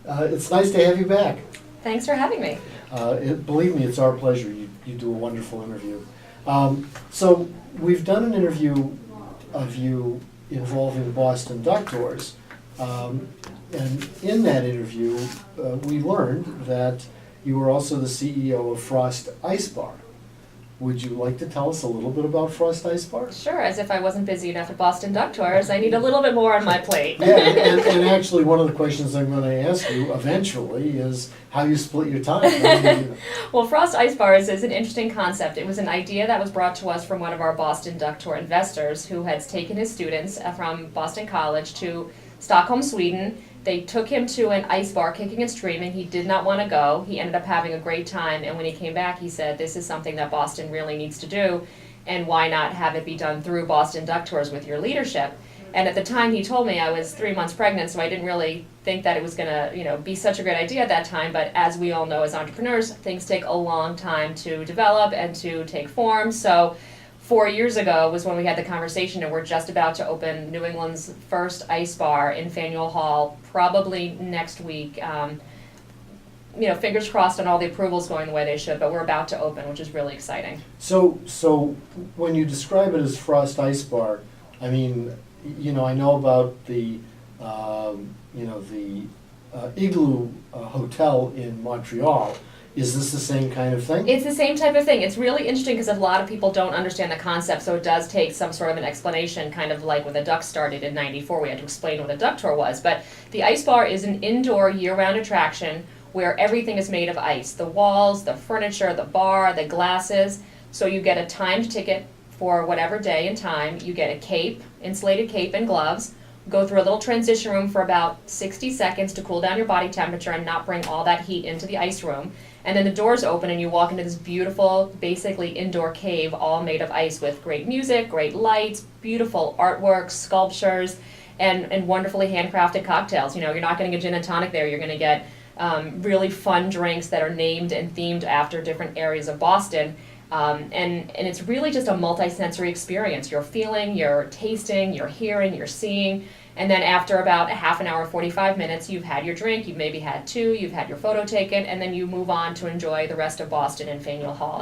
It's nice to have you back. Thanks for having me. Believe me, it's our pleasure. You do a wonderful interview. So we've done an interview of you involving Boston Duck Tours. And in that interview, we learned that you were also the CEO of Frost Ice Bar. Would you like to tell us a little bit about Frost Ice Bar? Sure, as if I wasn't busy enough at Boston Duck Tours, I need a little bit more on my plate. Yeah, and actually one of the questions I'm going to ask you eventually is how you split your time. Well, Frost Ice Bars is an interesting concept. It was an idea that was brought to us from one of our Boston Duck Tour investors who had taken his students from Boston College to Stockholm, Sweden. They took him to an ice bar, kicking and screaming. He did not want to go. He ended up having a great time, and when he came back, he said, this is something that Boston really needs to do, and why not have it be done through Boston Duck Tours with your leadership? And at the time he told me, I was 3 months pregnant, so I didn't really think that it was going to, be such a great idea at that time, but as we all know as entrepreneurs, things take a long time to develop and to take form. So 4 years ago was when we had the conversation, and we're just about to open New England's first ice bar in Faneuil Hall, probably next week. Fingers crossed on all the approvals going the way they should, but we're about to open, which is really exciting. So when you describe it as Frost Ice Bar, I mean, I know about the Igloo Hotel in Montreal. Is this the same kind of thing? It's the same type of thing. It's really interesting because a lot of people don't understand the concept, so it does take some sort of an explanation, kind of like when the Ducks started in '94. We had to explain what a duck tour was. But the ice bar is an indoor, year-round attraction where everything is made of ice. The walls, the furniture, the bar, the glasses. So you get a timed ticket for whatever day and time. You get a cape, insulated cape and gloves. Go through a little transition room for about 60 seconds to cool down your body temperature and not bring all that heat into the ice room. And then the doors open and you walk into this beautiful, basically indoor cave, all made of ice with great music, great lights, beautiful artwork, sculptures, and wonderfully handcrafted cocktails. You're not getting a gin and tonic there. You're going to get really fun drinks that are named and themed after different areas of Boston. And it's really just a multi-sensory experience. You're feeling, you're tasting, you're hearing, you're seeing, and then after about a half an hour, 45 minutes, you've had your drink, you've maybe had two, you've had your photo taken, and then you move on to enjoy the rest of Boston and Faneuil Hall.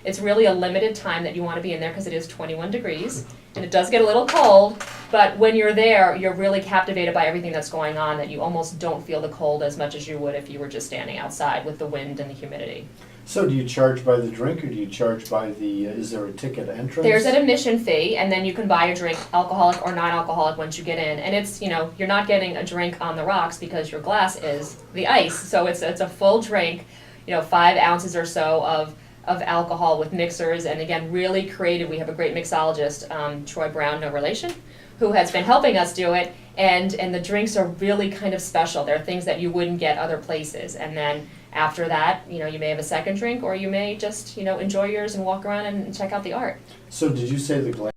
It's really a limited time that you want to be in there because it is 21 degrees, and it does get a little cold, but when you're there, you're really captivated by everything that's going on, that you almost don't feel the cold as much as you would if you were just standing outside with the wind and the humidity. So do you charge by the drink, or do you charge by is there a ticket entrance? There's an admission fee, and then you can buy a drink, alcoholic or non-alcoholic, once you get in. And it's, you're not getting a drink on the rocks because your glass is the ice. So it's a full drink, 5 ounces or so of alcohol with mixers, and again, really creative. We have a great mixologist, Troy Brown, no relation, who has been helping us do it, and the drinks are really kind of special. They're things that you wouldn't get other places. And then after that, you may have a second drink, or you may just, enjoy yours and walk around and check out the art. So did you say the glass